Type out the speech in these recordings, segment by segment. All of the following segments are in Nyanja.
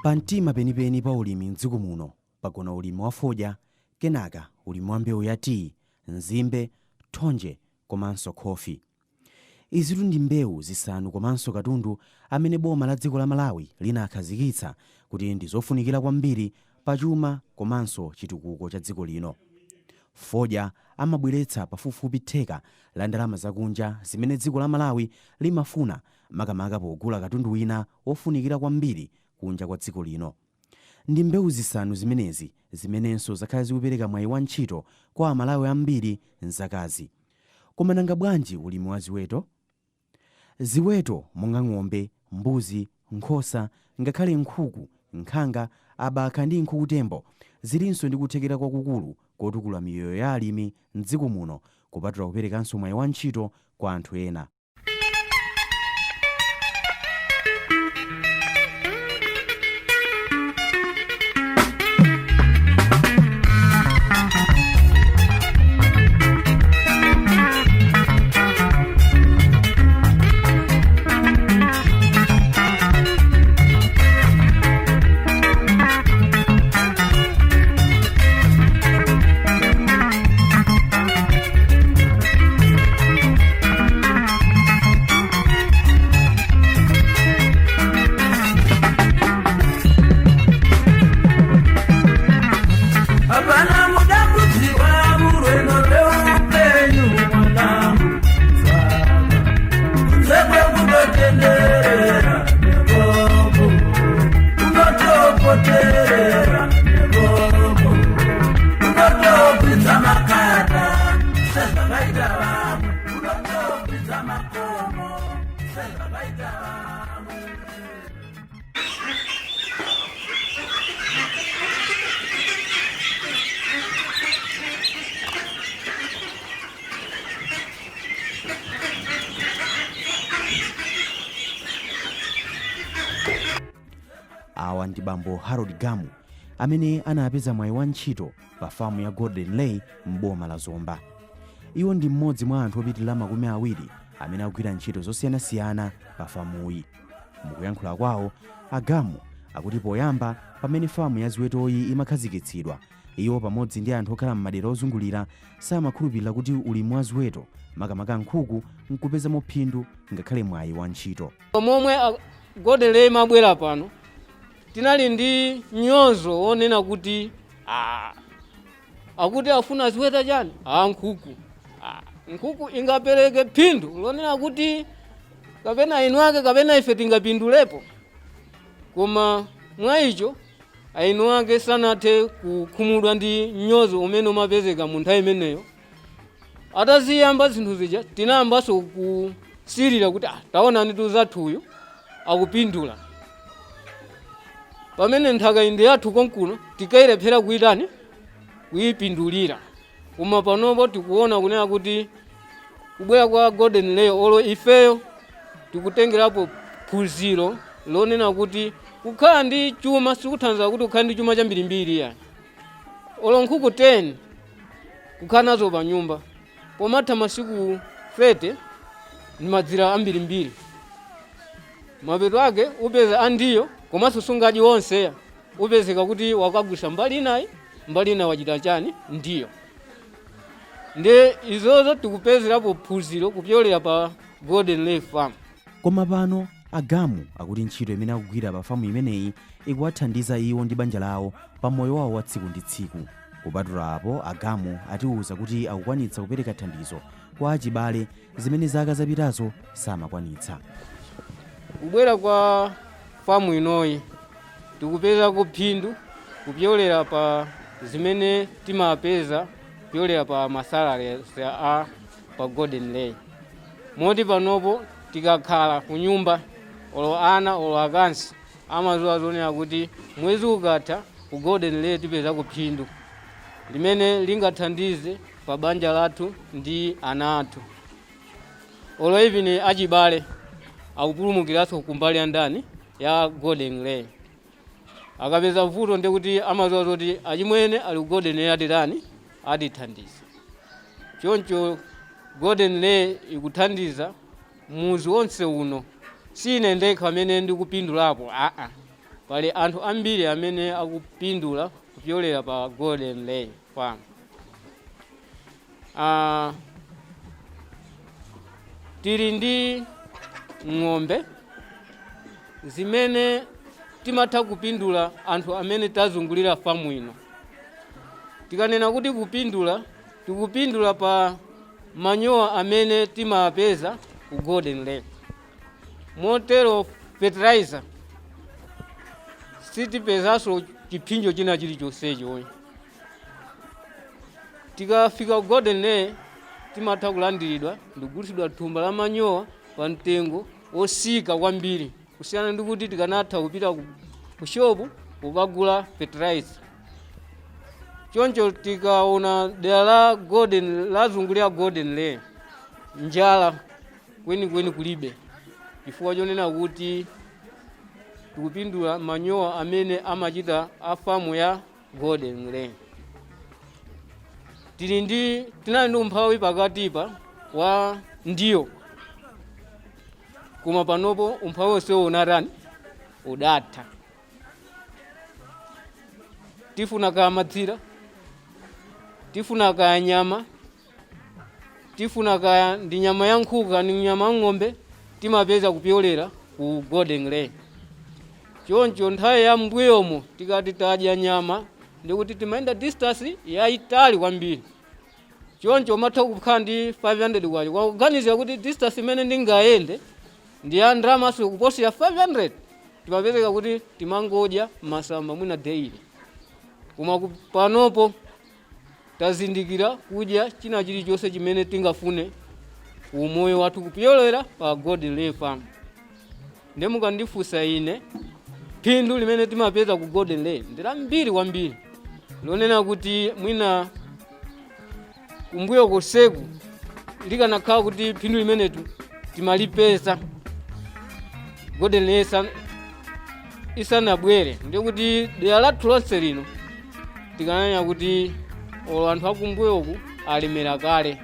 Pa mtima penipeni pa ulimi mdziko muno pagona ulimi wa fodya, kenaka ulimi wa mbewu ya tii, nzimbe, thonje komanso khofi. Izitu ndi mbewu zisanu komanso katundu amene boma la dziko la Malawi linakhazikitsa kuti ndi zofunikira kwambiri pa chuma komanso chitukuko cha dziko lino. Fodya amabweretsa pafupifupi theka la ndalama zakunja zimene dziko la Malawi limafuna makamaka pogula katundu wina ofunikira kwambiri kunja kwa dziko lino. Ndi mbewu zisanu zimenezi zimenenso zakhala zikupereka mwayi wa ntchito kwa Amalawi ambiri mzakazi. Koma nanga bwanji ulimi wa ziweto? Ziweto monga ng'ombe, mbuzi, nkhosa, ngakhale nkhuku, nkhanga, abakha ndi nkhukutembo zilinso ndi kuthekera kwakukulu kotukula miyoyo ya alimi mdziko muno kupatula kuperekanso mwayi wa ntchito kwa anthu ena. Awa ndi bambo Harold Gamu amene anapeza mwayi wa ntchito pa famu ya Golden Lay m'boma la Zomba. Iwo ndi mmodzi mwa anthu opitirira makumi awiri amene akugwira ntchito zosiyanasiyana pa famuyi. Mukuyankhula kwawo, Agamu akuti poyamba pamene famu ya ziwetoyi imakhazikitsidwa, iwo pamodzi ndi anthu okhala m'madera ozungulira samakhulupirira kuti ulimi wa ziweto makamaka nkhuku nkupezamo phindu ngakhale mwayi wa ntchito. Momwe Golden Lay mabwera pano tinali ndi nyozo onena kuti akuti afuna ziweta chani nkhuku ingapereke phindu lonena kuti kapena inu ake kapena ife tingapindulepo. Koma mwa icho ainu ake sanathe kukhumudwa ndi nyozo umene umapezeka mu nthawi imeneyo. Ataziyamba zinthu zija tinayambanso kusirira kuti taonani tuzathuyu akupindula. Pamene nthaka inde yathu konkuno tikayilephera kuitani kuyipindulira. Koma panopo tikuona kunena kuti kubwera kwa Golden Lay olo ifeyo tikutengerapo phunziro lonena kuti kukhala ndi chuma sikuthandiza kuti ukhala ndi chuma chambirimbiri yani. Olo nkhuku 10 kukhala nazo pa nyumba pomatha masiku 30 ndi madzira ambirimbiri. Mapeto ake upeza andiyo komanso sungaji wonse upezeka kuti wakagwisa mbali inayi wachita chani ndiyo. Nde izozo tikupezerapo phunziro kupyolera pa Golden Lay Farm. Koma pano Agamu akuti ntchito imene akugwira pa famu imeneyi ikuwathandiza iwo ndi banja lawo pa moyo wawo wa tsiku ndi tsiku. Kupatula apo, Agamu atiwuza kuti akukwanitsa kupereka thandizo kwa achibale zimene zaka zapitazo samakwanitsa. Kubwera kwa famu inoyi tikupezako phindu kupyolera pa zimene timapeza kupyolera pa masalari pa Golden Lay. Moti panopo tikakhala ku nyumba olo ana olo akansi amazuwa zonena kuti mwezi ukatha ku Golden Lay tipezako phindu limene lingathandize pa banja lathu ndi ana athu. Olo ivini achibale akupulumukiranso kumbali ya ndani ya Golden Lay. Akapeza vuto ndi kuti amazuwa zoti achimwene ali ku Golden Lay atirani atithandiza. Choncho Golden Lay ikuthandiza muzi wonse uno. Sine ndekha amene ndikupindulapo pali anthu ambiri amene akupindula kupyolera pa Golden Lay Farm. Tili ndi ng'ombe zimene timatha kupindula anthu amene tazungulira famu ino. Tikanena kuti kupindula, tikupindula pa manyowa amene timapeza ku Golden Lay. Motero fertilizer sitipezanso chipinjo china chilichonsecho. Tikafika ku Golden Lay timatha kulandiridwa ndikugulitsidwa thumba la manyowa pa mtengo osika kwambiri, kusiyana ndi kuti tikanatha kupita ku shopu kukagula fertilizer. Choncho tikaona dera la lazungulira Golden Lay njala kwenikweni kulibe, chifukwa chonena kuti tikupindula manyowa amene amachita a famu ya Golden Lay. Tinali ndi umphawi pakatipa wa ndiyo, koma panopo umphawi onsewo udatha. Tifuna kaya matsira, tifuna kaya nyama, tifuna kaya ndi nyama ya nkhuku ndi nyama ya ng'ombe, timapeza kupyolera ku Golden Lay. Choncho nthawi ya mbuyomo tikati tadya nyama ndikuti timayenda distance yaitali kwambiri. Choncho matha kukhala ndi 500 kwacho, kwakuganizira kuti distance imene ndingayende ndi ya ndalama kuposera 500, timapezeka kuti timangodya masamba mwina daily. Koma panopo tazindikira kudya china chilichonse chimene tingafune umoyo wathu kupyolera pa Golden Lay Farm. Mukandifunsa ine, phindu limene timapeza ku Golden Lay ndi lambiri kwambiri, lonena kuti mwina kumbuyo koseku likanakhala kuti phindu limene timalipeza Golden Lay isanabwere, ndikuti dera lathu lonse lino tikananya kuti anthu akumbuyoku alemera kale.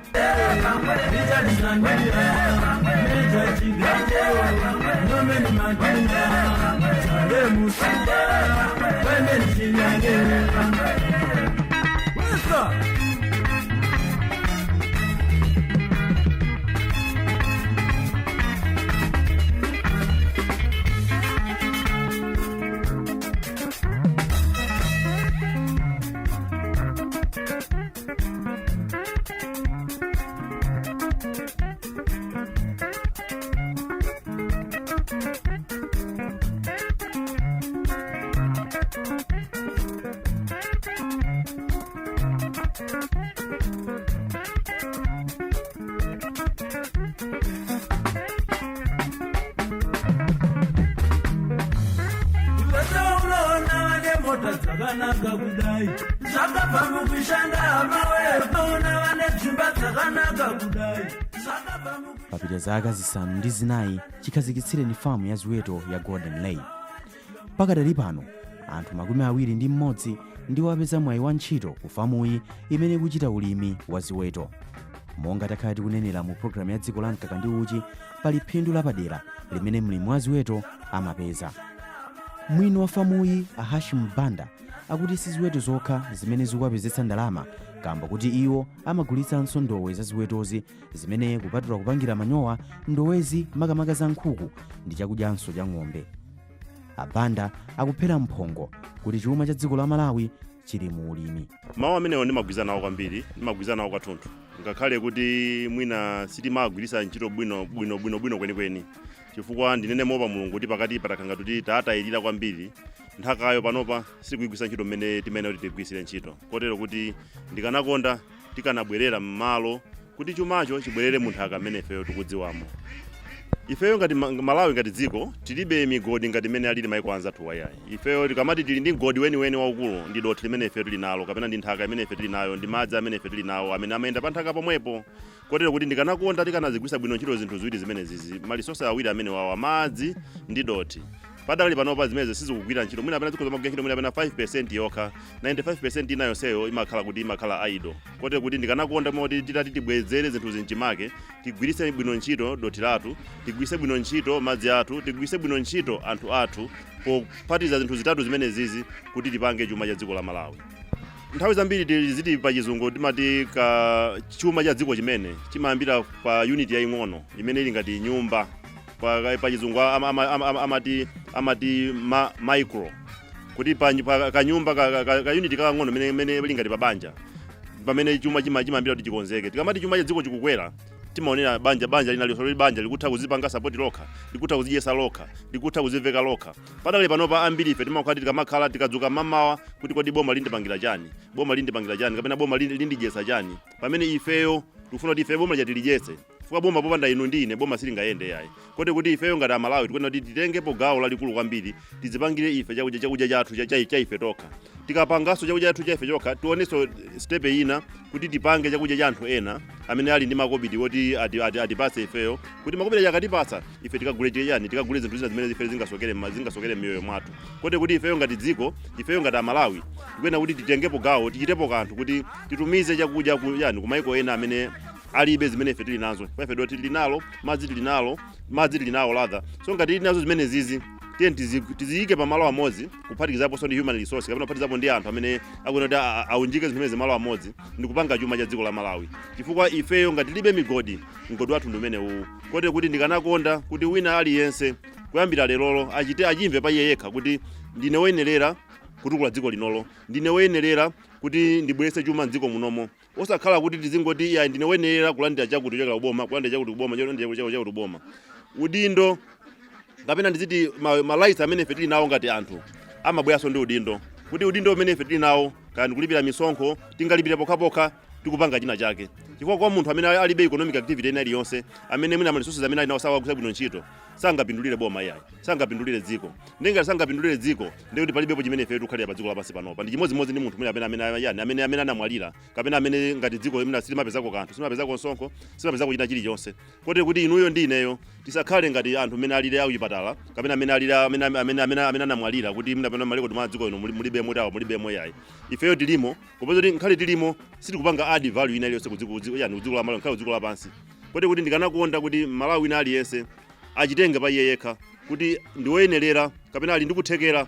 Papita zaka zisanu ndi zinayi chikhazikitsireni famu ya ziweto ya Golden Lay. Pakadali pano anthu 21 ndiwo apeza mwayi wa ntchito ku famuyi imene ikuchita ulimi wa ziweto. Monga takhala tikunenera mu programu ya dziko la mkaka ndi uchi, pali phindu lapadera limene mlimi wa ziweto amapeza. Mwini wa famuyi Hashim Banda akuti si ziweto zokha zimene zikuwapezetsa ndalama, kamba kuti iwo amagulitsanso ndowe za ziwetozi zimene kupatula kupangira manyowa, ndowezi makamaka za nkhuku ndi chakudyanso cha ng'ombe. Abanda akuphera mphongo kuti chuma cha dziko la Malawi chili mu ulimi. Mawu amenewo ndimagwirizana nawo kwambiri, ndimagwirizana nawo kwathunthu, ngakhale kuti mwina sitimagwiritsa ntchito bwino kwenikweni, chifukwa ndinene mopa Mulungu kuti pakati patakanga kuti tatayirira kwambiri nthakayo panopa sikuyigwiritsa ntchito mmene timene kuti tigwirisire ntchito, kotero kuti ndikanakonda tikanabwerera m'malo kuti chumacho chibwerere mu nthaka mmene ifeyo tikudziwamo. Ifeyo ngati Malawi ngati dziko tilibe migodi ngati mmene alili maiko anzathu wayayi. Ifeyo tikamati tili ndi mgodi weniweni waukulu ndi dothi limene ife tili nalo, kapena ndi nthaka imene ife tili nayo, ndi madzi amene ife tili nawo amene amayenda pa nthaka pomwepo. Kotero kuti ndikanakonda tikanazigwiritsa bwino ntchito zinthu ziwiri zimene zizi, malisosi awiri amene wawa, madzi ndi dothi. Padali panopa zimene sizikugwira ntchito, mwina apena zikhoza magwira ntchito, mwina apena 5% yokha, 95% inayo seyo imakhala kuti imakhala idle. Kotero kuti ndikanakonda moti titati tibwezere zinthu zinchimake, tigwiritse bwino ntchito dothi lathu, tigwiritse bwino ntchito madzi athu, tigwiritse bwino ntchito anthu athu popatiza zinthu zitatu zimene zizi kuti tipange chuma cha dziko la Malawi. Nthawi zambiri tiziti pa chizungu timati chuma cha dziko chimene chimayambira pa unit yaing'ono imene ili ngati nyumba, pa chizungu amati micro, kuti pa kanyumba ka unit kakang'ono mene ili ngati pa banja pamene chuma chimayambira kuti chikonzeke. Tikamati chuma cha dziko chikukwera, timaonera banja linali banja likutha kuzipanga support lokha, likutha kuzijesa lokha, likutha kuziveka lokha. Padakale panopa ambiri ife timakhala tikamakhala tikadzuka mamawa kuti kodi boma lindipangira chani, kapena boma lindijesa chani, pamene ifeyo tikufuna kuti ife boma litilijese. Fuka boma popanda inu ndi ine boma silingayende yayi. Kuti ifeyo ngati Amalawi tikufuna kuti titengepo gawo lalikulu kwambiri, tizipangire ife chakudya chathu cha ife tokha. Tikapangaso chakudya chathu cha ife tokha, tioneso step ina kuti tipange chakudya cha anthu ena amene ali ndi makobidi woti atipase ifeyo, kuti makobidi akatipasa ife tikagule chiyani, tikagule zinthu zina zimene ife zingasokere m'miyoyo mwathu. Kuti ifeyo ngati dziko, ifeyo ngati Amalawi tikufuna kuti titengepo gawo, tichitepo kanthu kuti titumize chakudya ku maiko ena amene alibe zimene ife tili nazo. Kwa ife doti tili nalo, madzi tili nawo ladha. So ngati tili nazo zimene zizi, tiziyike pa malo amodzi, kuphatikizapo so ndi human resource, kapena kuphatikizapo ndi anthu amene akuti aunjike zimene malo amodzi ndi kupanga chuma cha dziko la Malawi. Chifukwa ifeyo ngati tilibe migodi wathu ndi umene uwu. Kuti ndikanakonda kuti wina aliyense kuyambira lerolo achimve pa iye yekha kuti ndine woyenerera kutukula dziko linolo, ndine woyenerera kuti ndibweretse chuma m'dziko munomo. Osakhala kuti tizingoti ya ndine woyenerera kulandira chakuti chokera kuboma, chakuti kuboma. Udindo kapena ndiziti malaisa amene ife tili nawo ngati anthu amabweranso ndi udindo. Kuti udindo umene ife tili nawo kandi kulipira misonkho, tingalipire pokhapokha tikupanga china chake. Chifukwa kwa munthu amene alibe economic activity ena iliyonse, amene mwina resources amene ali nawo sakugwira ntchito, sangapindulire boma yayi, sangapindulire dziko. Ndengati sangapindulire dziko, ndikuti palibepo chimene ife tikukhalira pa dziko lapansi panopa. Ndi chimodzimodzi ndi munthu amene anamwalira, kapena amene ngati dziko limene silimapezako kanthu, silimapezako msonkho, silimapezako china chilichonse. Kuti inuyo ndi ineyo tisakhale ngati anthu amene alire au chipatala, kapena amene anamwalira kuti mnapena maleko timana dziko ino mulibe motawo, mulibe moyayi. Ifeyo tilimo, kupeza kuti nkhale tilimo sitikupanga add value ina iliyonse kudziko la Malawi, nkhale kudziko lapansi. Kuti ndikanakonda kuti Malawi ina aliyense achitenge pa iye yekha kuti ndi woyenerera kapena ali ndikuthekera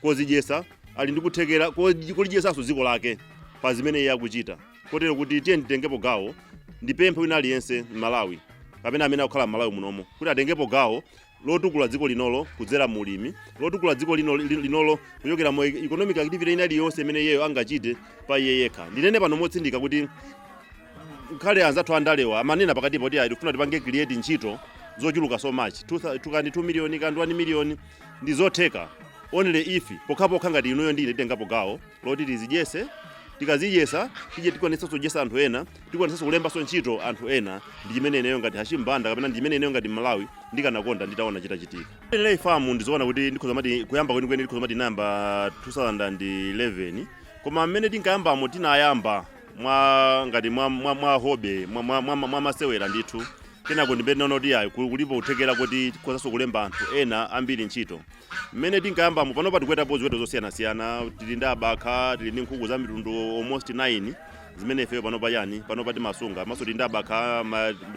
kozijesa, ali ndikuthekera kulijesanso dziko lake pa zimene iye akuchita. Kotero kuti tiye nditengepo gawo, ndipemphe wina aliyense Malawi kapena amene akukhala Malawi munomo kuti atengepo gawo lotukula dziko linolo kudzera mu ulimi, lotukula dziko linolo kuchokera mu economic activity ina iliyonse imene iyeyo angachite pa iye yekha. Ndinene pano motsindika kuti nkhale anzathu andalewa amanena pakati poti ayi tikufuna tipange create ntchito zochuluka so much, 2 million kandi 1 million ndi zotheka only if pokhapokha ngati inuyo ndine titengapo gawo loti tizijese, tikazijesa tije tikuonetsa kujesa anthu ena, tikuonetsa kulembaso ntchito anthu ena. Ndi chimene ineyo ngati Hachimbanda kapena ndi chimene ineyo ngati Malawi ndikanakonda nditaona chitachitika. Ile farm ndizoona kuti ndikhozamati kuyamba kwenikweni ndikhozamati namba 2011, koma amene tinkayambamo tinayamba ngati mwa hobe mwa masewera ndithu. Kenako ndimene naona kuti ayi kulipo kuthekera kuti tikhozaso kulemba anthu ena ambiri ntchito. Mmene tinkayambamo panopa tikukwetapo ziweto zosiyanasiyana, tili ndi abakha, tili ndi nkhuku za mitundu almost 9 zimene ifeyo panopa timasunga. Maso tili ndi abakha,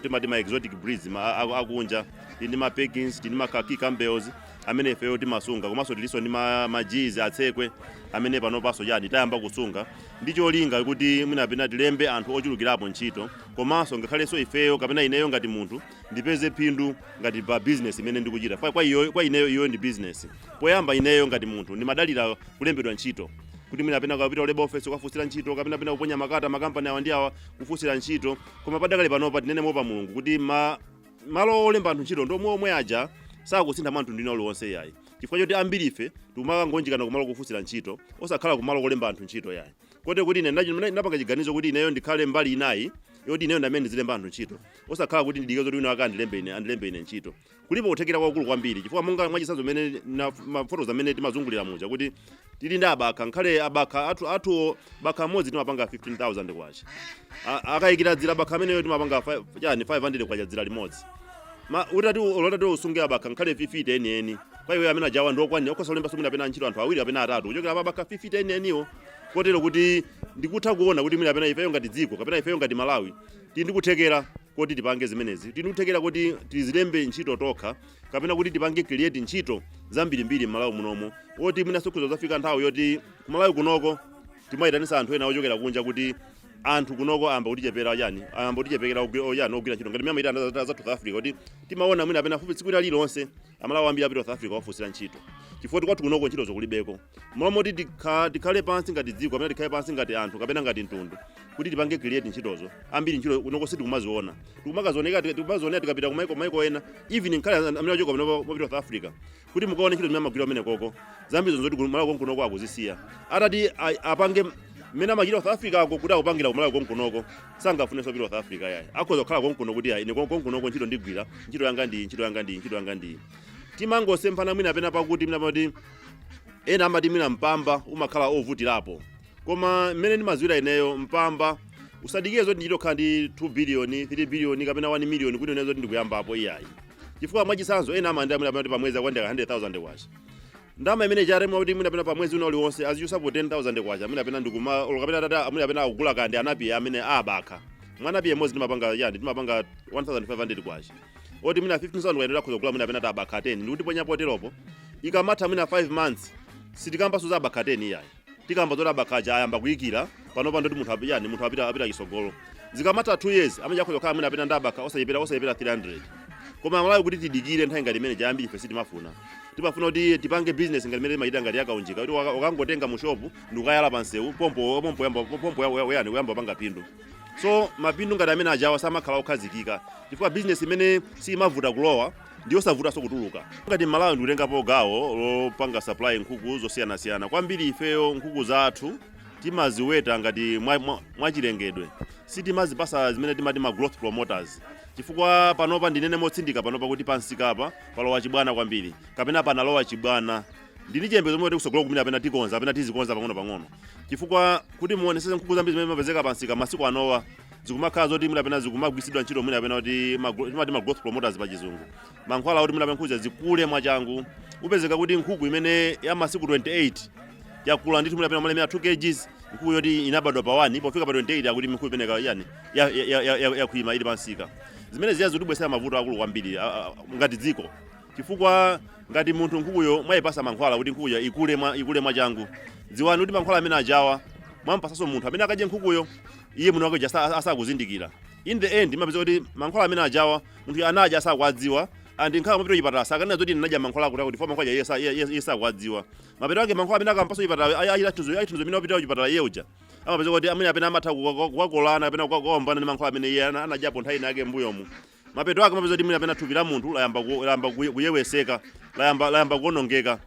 timati ma exotic breeds akunja, tili ndi ma Pekins, tili ndi ma Khaki Campbells amene ifeyo timasunga. Komanso tilinso ndi majizi atsekwe amene panopaso tayamba kusunga. Ndicho linga kuti mwina tilembe anthu ochulukirapo ntchito, komanso ngakhalenso ifeyo kapena ineyo ngati munthu ndipeze phindu ngati pa business imene ndikuchita. Kwa ineyo ndi business. Poyamba ineyo ngati munthu ndimadalira kulembedwa ntchito. Kuti mwina kapita labor office kufunsira ntchito, kapena kuponya makata makampani awa ndi awa kufunsira ntchito. Koma padakale panopa tinene mopa Mulungu kuti malo olemba anthu ntchito ndomwe aja sakusintha manthu ndino lonse yayi. Chifukwa choti ambiri ife timakangonjikana kumalo kufunsira ntchito, osakhala kumalo kulemba anthu ntchito yayi. Kote kuti ine ndapanga chiganizo kuti ineyo ndikhale mbali inayi yoti ineyo ndamene ndizilemba anthu ntchito, osakhala kuti ndidike zoti wina andilembe ine ntchito. Kulipo kuthekera kwakulu kwambiri, chifukwa monga mwachisanzo mene na mafoto zamene timazungulira muja kuti tili ndi abakha, nkhale abakha athu bakha modzi timapanga 15,000 kwacha. Akayikira dzira bakha ameneyo timapanga 500 kwacha dzira limodzi. Utati usunge abakha nkhale 50 eni. Kwa hiyo amene ajawa ndokwanira okosolemba sumina pena ntchito anthu awiri kapena atatu kuchokera abakha 50 eniwo. Kotero kuti ndikutha kuona kuti mwina pena ifeyo ngati dziko kapena ifeyo ngati Malawi tili ndikuthekera kuti tipange zimenezi tinuthekera kuti tizilembe ntchito tokha kapena kuti tipange create ntchito zambirimbiri m'Malawi munomo oti mwina sokhuza zafika nthawi yoti kumalawi kunoko timayitanisa anthu ena ochokera kunja kuti anthu kunoko amba kutichepera yani amba kutichepekera oyani ogwira ntchito ngati miyama itanda za South Africa kuti timaona mwina apena fupi tsiku lililonse amalawi ambiri apita South Africa ofusira ntchito chifukwa kwathu kunoko ntchito zokulibeko mlomo kuti tikhale pansi ngati dziko kapena tikhale pansi ngati anthu kapena ngati mtundu kuti tipange create ntchitozo ambiri ntchito kunoko sitikumaziona tikumazionera tikapita kumaiko ena even nkhale amene achoka mopita South Africa kuti mukaone ntchito zimene amagwira amene koko zambiri zonzoti kumalawi kunoko akuzisiya atati apange mena machira South Africa kuti akupangira kumalawi konkunoko sangafune so South Africa yayi akhoza kukhala konkuno kuti yayi ine konkunoko ntchito ndigwira ntchito yanga ndi timangosemphana mwina apena pakuti mwina pati ena amati mwina mpamba umakhala ovutirapo koma mmene ndimaziwira ineyo mpamba usadikire zoti nditokhala ndi 2 billion 3 billion kapena 1 million kuti unezo kuti ndikuyambapo iyayi chifukwa mwachisanzo ena amanda mwina pati pamwezi akwandeka 100,000 kwacha ndama imene charemwa kuti mwina pena pamwezi uno uliwonse azichusapo 10,000 kwacha mwina pena ndikuma kapena tata mwina pena akugula kandi anapiye amene abakha mwana piye mozi timapanga 1,500 kwacha oti mwina 15,000 kwacha ndakhoza kugula mwina pena tabakha 10 ndikuti ponyapo teropo ikamatha mwina 5 months sitikamba suza abakha 10 iyayi tikamba zoti abakhaja ayamba kuyikira panopa ndoti munthu apita chisogolo zikamatha 2 years amene akhoza kukhala mwina pena ndabakha osayipera 300 koma Malawi kuti tidikire nthawi ngati imene jayambiri ife sitimafuna kuti tipange business ngati imene mayita ngati yakaunjika kuti ukangotenga mu shop ndikayala pansewu pompo yamba panga pindu so mapindu ngati amene ajawa samakhala okhazikika chifukwa business imene simavuta kulowa ndiyo savuta so kutuluka ngati Malawi ndikutengapo gawo lopanga supply nkhuku zosiyanasiyana kwambiri ifeyo nkhuku zathu timaziweta ngati mwachilengedwe sitimazipasa zimene timati ma growth promoters chifukwa panopa ndinene motsindika panopa kuti pansikapa palowa chibwana kwambiri kapena panalowa chibwana ndini chembe zomwe tikusogolo kumina apena tikonza apena tizikonza pang'ono chifukwa kuti muonesese nkhuku zambiri zimene mapezeka pansika masiku anowa zikumakhala zoti mwina apena zikumagwisidwa ntchito mwina apena kuti timati ma growth promoters pachizungu mankhwala kuti mwina apena nkhuku zikule mwachangu upezeka kuti nkhuku imene ya masiku 28 yakula ndithu mwina apena malemera 2 kgs nkhuku yoti inabadwa pa 1 pofika pa 28 akuti nkhuku ipeneka yani yakhwima ili pansika zimene ziyazi kutibwesera mavuto akulu kwambiri ngati dziko chifukwa ngati munthu nkhukuyo mwayipasa mankhwala kuti nkhukuyo ikule mwachangu dziwani kuti mankhwala amene ajawa mwampasaso munthu amene akadye nkhukuyo iye munthu wake asakuzindikira in the end mapeza kuti mankhwala amene ajawa munthu anadya asakwadziwa andi nkhala mapita chipatala sakanena zoti ndinadya mankhwala kuti foma kwaja yesakwadziwa mapita wake mankhwala amene akampaso chipatala ayithuzo amene wapita chipatala yeuja amapeza kuti amene apena amatha kukakolana apena kukaombana ndi mankhwala amene iye anadyapo nthawi yake mbuyomu mapeto ake mapeza kuti mwina apena thupi la munthu layamba kuyeweseka layamba kuonongeka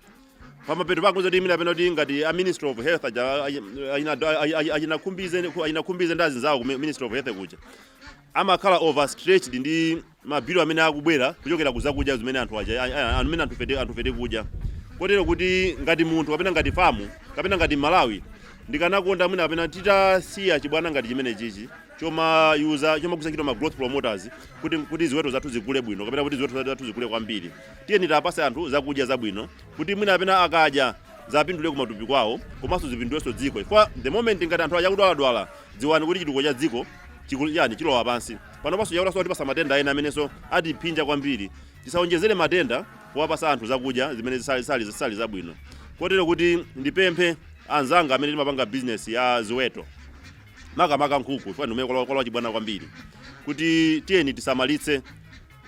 pamapeto pake mapeza kuti mwina apena kuti ngati a Ministry of Health ayinakhumbize ndazi zawo ku Ministry of Health kuja amakhala overstretched ndi mabhilo amene akubwera kuchokera kuzakudya zimene anthu aja amene anthu fete kudya kotero kuti ngati munthu kapena ngati famu kapena ngati Malawi ndikanakonda mwina apena titasiya chibwana ngati chimene chichi chomagwisa ntchito ma growth promoters kuti ziweto zathu zikule bwino kapena kuti ziweto zathu zikule kwambiri tiyeni tapase anthu zakudya zabwino kuti mwina apena akadya zapindule kumatupi kwawo komanso zipindulenso dziko chifukwa the moment ngati anthu achakudwaladwala dziwani kuti chituko cha dziko chilowa pansi panopanso yakulanso atipasa matenda ena amenenso atiphinja kwambiri tisawonjezere matenda powapasa anthu zakudya zimene zisali zabwino kotero kuti ndipemphe anzanga amene timapanga business ya ziweto makamaka nkhuku chifukwa ndimene kwalowa chibwana kwambiri kuti tiyeni tisamalitse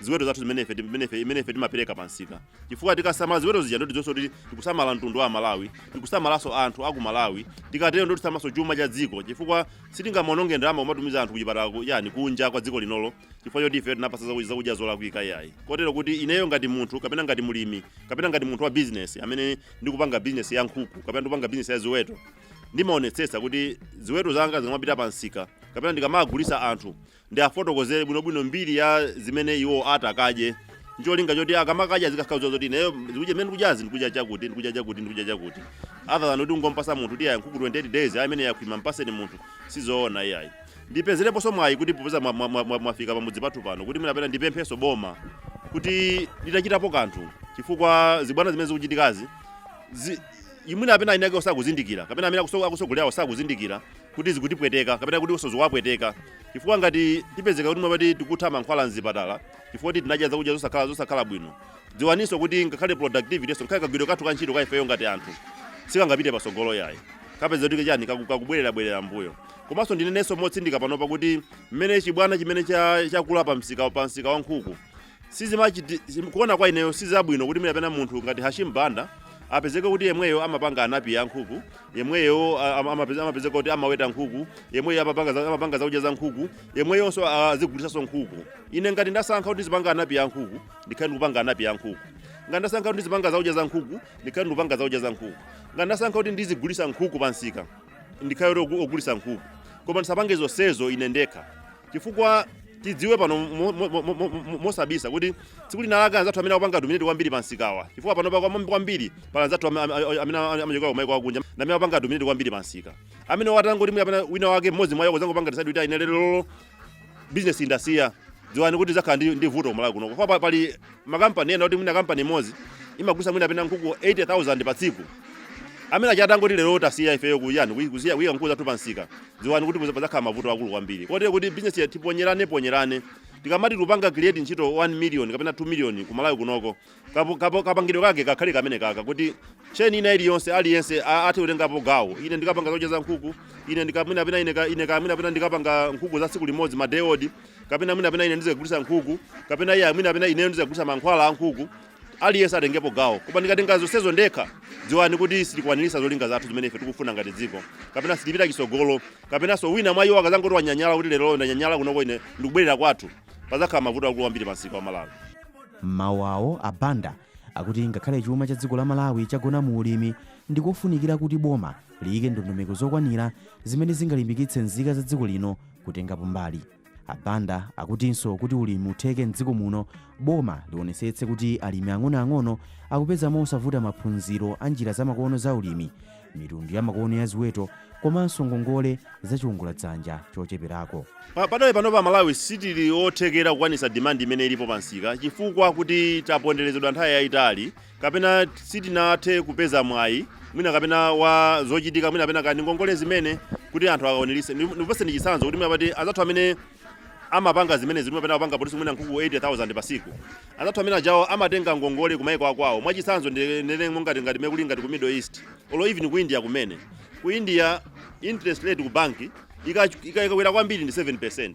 ziweto zathu zimene timapereka pansika chifukwa tikasamala ziweto zija ndoti zonse kuti tikusamala mtundu wa Malawi tikusamalanso anthu aku Malawi tikatero ndoti tisamalaso chuma cha dziko chifukwa sitingamononge ndalama kumatumiza anthu kuchipatala yani kunja kwa dziko linolo chifukwa choti ife tinapasa zakudya zolakwika iyayi kotero kuti ineyo ngati munthu kapena ngati mulimi kapena ngati munthu wa business amene ndikupanga business ya nkhuku kapena ndikupanga business ya ziweto ndimaonetsetsa kuti ziweto zanga zikamapita pansika kapena ndikamagulisa anthu ndi afotokozere bwinobwino mbiri ya zimene iwo atakadye ncholinga choti akamakadya zikakhala zoti ineyo zikudya mmene ndikudyazi ndikudya chakuti other than kuti ungompasa munthu tiya nkhuku 28 days amene yakhwima mpaseni munthu sizoona iyayi ndipezereponso mwayi kuti popeza mwafika pamudzi pathu pano kuti mwinapena ndipempheso boma kuti litachitapo kanthu chifukwa zibwana zimene zikuchitikazi imwina apena inake osakuzindikira kapena amene akusogolera osakuzindikira kuti zikutipweteka kapena kuti usozowapweteka chifukwa ngati tipezeka kuti mwapati tikutha mankhwala mzipatala chifukwa kuti tinadya zakudya zosakhala bwino, dziwaniso kuti ngakhale productivity so nkhale kagwiro kathu kantchito kaifeyo ngati anthu sikangapite pasogolo yayi, kapeza kuti chani kakubwerera mbuyo. Komanso ndinenenso motsindika panopa kuti mmene chibwana chimene chakula pa msika wa nkhuku kuona kwa ineyo sizabwino kuti mwina munthu ngati Hashim Banda apezeke kuti yemweyo amapanga anapi ya nkhuku, yemweyo amapezeka kuti amaweta nkhuku, yemweyo amapanga zakudya za nkhuku, yemweyonso azigulisanso nkhuku. Ine ngati ndasankha kuti ndizipanga anapi ya nkhuku ndikhale ndikupanga anapi ya nkhuku, ngati ndasankha kuti ndizipanga zakudya za nkhuku ndikhale ndikupanga zakudya za nkhuku, ngati ndasankha kuti ndizigulisa nkhuku pa msika ndikhale ogulisa nkhuku. Koma ndisapange zonsezo ine ndekha, chifukwa tidziwe pano mosabisa kuti tsiku linalaka anzathu amene akupanga dominate kwambiri pa msikawa, chifukwa pano kwambiri pala anzathu amene amachoka kumaiko akunja na amene akupanga dominate kwambiri pa msika, amene watangoti wina wake mmodzi mwa yoko zangopanga decide kuti ine lero business indasiya, dziwani kuti zakhala ndi vuto kumalawi kuno. Kwa pali makampani ena kuti mwina kampani imodzi imagulisa mwina apena nkhuku 80,000 pa tsiku, amene achatangoti lero tasiya ifeyo kuyani kusiya nkhuku zathu pa msika, dziwani kuti pazakhala mavuto akulu kwambiri. Kotero kuti business ya tiponyerane tikamati tupanga create ntchito 1 million kapena 2 million kumalawi kunoko, kapangidwe kake kakhale kamene kaka kuti cheni ina iliyonse aliyense ati utengapo gawo. Ine ndikapanga zakudya za nkhuku, ine ndikapanga nkhuku za tsiku limodzi madayodi, kapena ine ndizigulisa nkhuku, kapena iye ine ndizigulisa mankhwala a nkhuku, aliyense atengepo gawo. Koma ndikatenga zonsezo ndekha, dziwani kuti sitikwanirisa zolinga zathu zimene ife tikufuna ngati dziko, kapena sitipita chisogolo, kapena so wina mwa iwo akazangoti wanyanyala kuti lero ndanyanyala kunoko ine ndikubwerera kwathu, pazakhala mavuto akulu kwambiri pa msika wa Malawi. Mawu awo a Banda akuti ngakhale chuma cha dziko la Malawi chagona mu ulimi, ndikofunikira kuti boma liyike ndondomeko zokwanira zimene zingalimbikitse nzika za dziko lino kutengapo mbali. Banda akutinso kuti ulimi utheke mdziko muno, boma liwonesetse kuti alimi ang'onoang'ono akupeza mosavuta maphunziro a njira zamakono za ulimi, mitundu ya makono ya ziweto, komanso ngongole za chiwongoladzanja chocheperako. Panopa Malawi sitili othekera kukwanisa demand imene ilipo pa msika, chifukwa kuti taponderezedwa nthawi yayitali, kapena sitinathe kupeza mwayi mwina kapena wa zochitika mwina kapena kani ngongole zimene kuti anthu akaonelise. Ndipase ndi chitsanzo kuti mwapati azathu amene amapanga zimene zimwe pena kupanga polisi mwina nkhuku 80,000 pa tsiku, azathu amene ajawo amatenga ngongole kumaiko akwawo. Mwachitsanzo ndene ngati mekulinga ku Middle East, olo even ku India kumene. Ku India interest rate ku banki ikakwera kwambiri ndi 7%.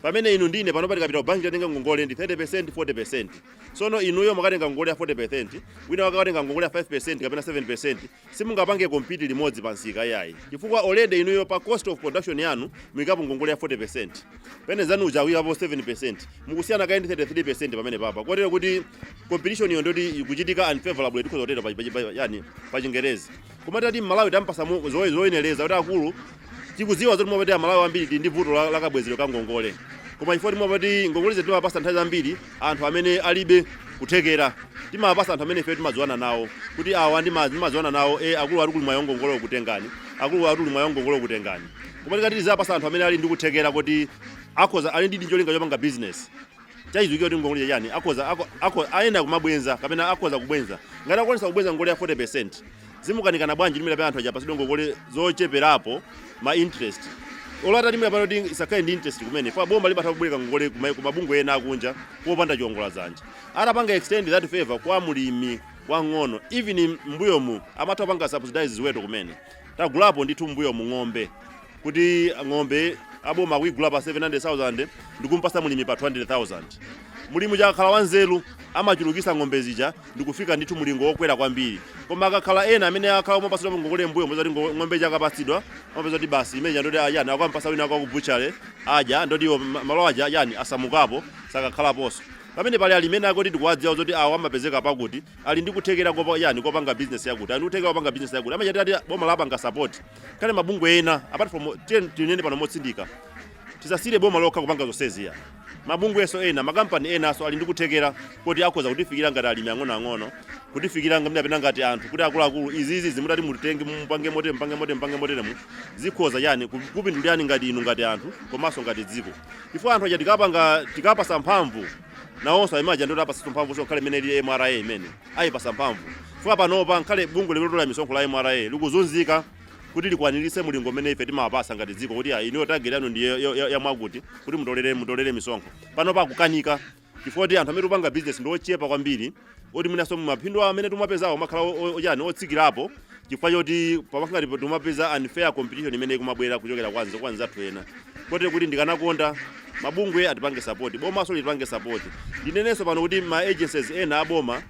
Pamene inu ndine panopa tikapita ku banki tatenga ngongole ndi 30%, 40%. Sono inuyo mukatenga ngongole ya 40%, wina wakatenga ngongole ya 5% kapena 7%, simungapange compete limodzi pa msika yayi. Chifukwa already inuyo pa cost of production yanu mwikapo ngongole ya 40%. Pene zanu ujawiyapo 7%. Mukusiyana kaindi 33% pamene papa. Kotero kuti competition iyo ndoti ikuchitika unfavorable tikuzotera pa Chingerezi. Koma tati Malawi tampasa zoyeneleza kuti akulu tikuziwa zoti mwapati a Malawi ambiri ndi vuto la kabwezero ka ngongole. Koma ifoti mwapati ngongole zetu timapasa nthawi zambiri anthu amene alibe kuthekera, timapasa anthu amene ife timadziwana nawo kuti awa ndimadziwana nawo akulu atuli mwayo ngongole kutengani, akulu atuli mwayo ngongole kutengani. Koma tikati tizapasa anthu amene ali ndi kuthekera kuti akhoza ali ndi cholinga chopanga business, chaizukiwa kuti ngongole yani akhoza ayenda kumabwenza kapena akhoza kubwenza, ngati akwanisa kubwenza ngongole ya 40%, zimukanikana bwanji limene anthu ajapasidwa ngongole zocheperapo ma interest. Olata timwe pano kuti isakhale ndi interest kumene, fa bomba libatha kubwereka ngongole ku mabungwe ena akunja popanda chiwongoladzanja. Atapanga extend that favor kwa mulimi wang'ono, even mbuyomu amatha kupanga subsidize ziweto kumene. Tagulapo ndithu mbuyomu ng'ombe, kuti ng'ombe aboma kuigula pa 700,000 ndikumpasa mulimi pa 200,000. Mulimi jakhala wanzeru amachulukisa ng'ombe zija ndikufika ndithu mulingo wokwera kwambiri. Koma akakhala ena amene akhala mopasidwa ngongole mbuyo mozati ng'ombe jakapatsidwa amapezati basi imeja ndoti yani akampasa wina kwa kubuchale aja ndoti malo aja yani asamukapo sakakhalaponso. Pamene pali alimene akoti tikuwadziwa zoti awo amapezeka pakuti ali ndi kuthekera kopanga business yakuti ali kuthekera kopanga business yakuti amachati ati boma lapanga support kale mabungwe ena apart from tinene pano motsindika tisasire boma lokha kupanga zonsezi ya mabungwe eso ena makampani ena so ali ndi kuthekera kuti akhoza kutifikira ngati alimi ang'ono kutifikira ngati anthu kuti akuluakulu izizi zimutati mutenge mpange motere mu zikhoza yani kupindulirani ngati inu ngati anthu komanso ngati dziko. Ifo anthu aja tikapasa mphamvu nawonso imaja ndoti apasa mphamvu sokhale imene ili MRA imene ayipasa mphamvu. Fuka panopa nkhale bungwe lilotola misonkho la MRA likuzunzika kuti likwanirise mulingo umene ife timawapasa ngati dziko kuti iniyo target yanu ndi yamwakuti kuti mutolere misonkho. Pano pakukanika chifukwa kuti anthu amene upanga business ndi ochepa kwambiri oti mwinaso maphindu amene timapezawo makhala otsikirapo chifukwa choti pamakangati timapeza unfair competition imene ikumabwera kuchokera kwa anzathu ena. Kotero kuti ndikanakonda mabungwe atipange support, bomaso litipange support. Ndinenenso pano kuti ma agencies ena aboma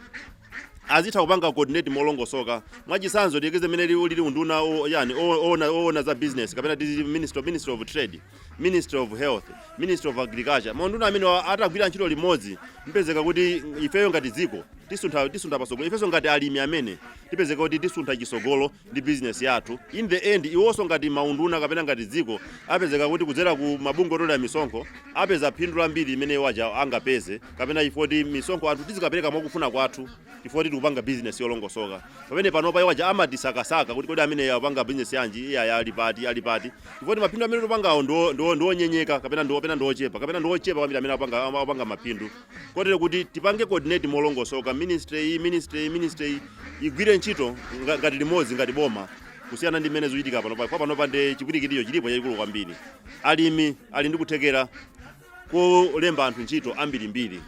azitha kupanga coordinate molongosoka mwachisanzo tikeze mene lili unduna ona za business kapena Ministry of Trade, Ministry of Health, Ministry of Agriculture. Maunduna amene atagwira ntchito limodzi mpezeka kuti ifeyo ngati dziko tisuntha pasogolo, ifeso ngati alimi amene tipezeka kuti tisuntha chisogolo ndi business yathu. In the end iwonso ngati maunduna kapena ngati dziko apezeka kuti kudzera ku mabungwe otolera misonkho apeza phindu lambiri imene waja angapeze kapena ifoti misonkho anthu tizikapereka mwakufuna kwathu ifoti tikupanga business yolongosoka. Pamene panopa waja amatisakasaka kuti kodi amene apanga business yanji iya alipati ifoti maphindu amene tipangawo ndo nyenyeka kapena ndochepa kwambiri amene apanga maphindu. Kotero kuti tipange coordinate molongosoka, ministry igwire ntchito ngati limodzi ngati boma kusiyana ndi mmene zochitika panopa ndi chipwirikitiyo chilipo chachikulu kwambiri. Alimi ali ndi kuthekera kulemba anthu ntchito ambirimbiri.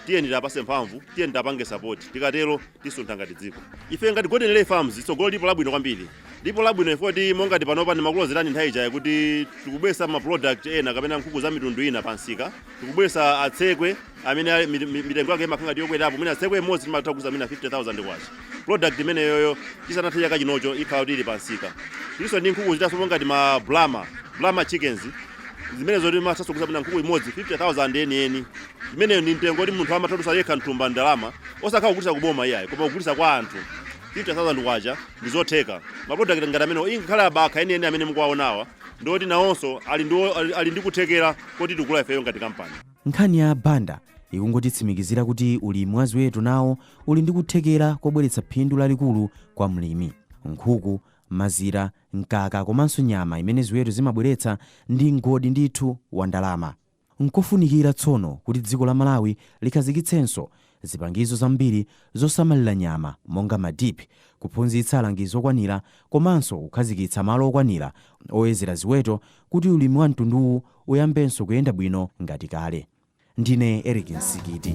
Tiyeni tapase mphamvu, tiyeni tapange support, tikatero tisuntha ngati dziko. Ife ngati Golden Lay Farms tsogolo lipo labwino kwambiri. Ndipo labwino ifoti monga ndi panopa ndimakulozerani nthawi ija kuti tikubwesa ma product ena kapena nkhuku za mitundu ina pansika. Tikubwesa atsekwe amene mitengo yake imakhala yokwerapo, mwina atsekwe imodzi timatha kuguza mina 50,000 kwacha. Product imene yoyo chisanatha chaka chinocho ikhala ili pansika. Tiso ndi nkhuku zitaso monga ndi ma Brahma chickens. Zimene zoti masaso kuguza mina nkhuku imodzi 50,000 eni. Imene ndi mtengo kuti munthu amatatusa yekha nthumba ndalama osakhala kugulitsa kuboma iyayi koma kugulitsa kwa anthu 50,000 kwacha ndizotheka. Maproduct ngati amene ingakhala abakha eni amene mukuwaonawa ndoti nawonso ali ndi kuthekera kuti tikula ifeyo ngati kampani. Nkhani ya banda ikungotitsimikizira kuti ulimi wa ziweto nawo uli ndi kuthekera kobweretsa phindu lalikulu kwa mlimi. Nkhuku, mazira, mkaka komanso nyama imene ziweto zimabweretsa ndi ngodi ndithu wa ndalama. Nkofunikira tsono kuti dziko la Malawi likhazikitsenso zipangizo zambiri zosamalira nyama monga madipi, kuphunzitsa alangizi okwanira komanso kukhazikitsa malo okwanira oyezera ziweto kuti ulimi wa mtunduwu uyambenso kuyenda bwino ngati kale. Ndine Eric Nsikiti.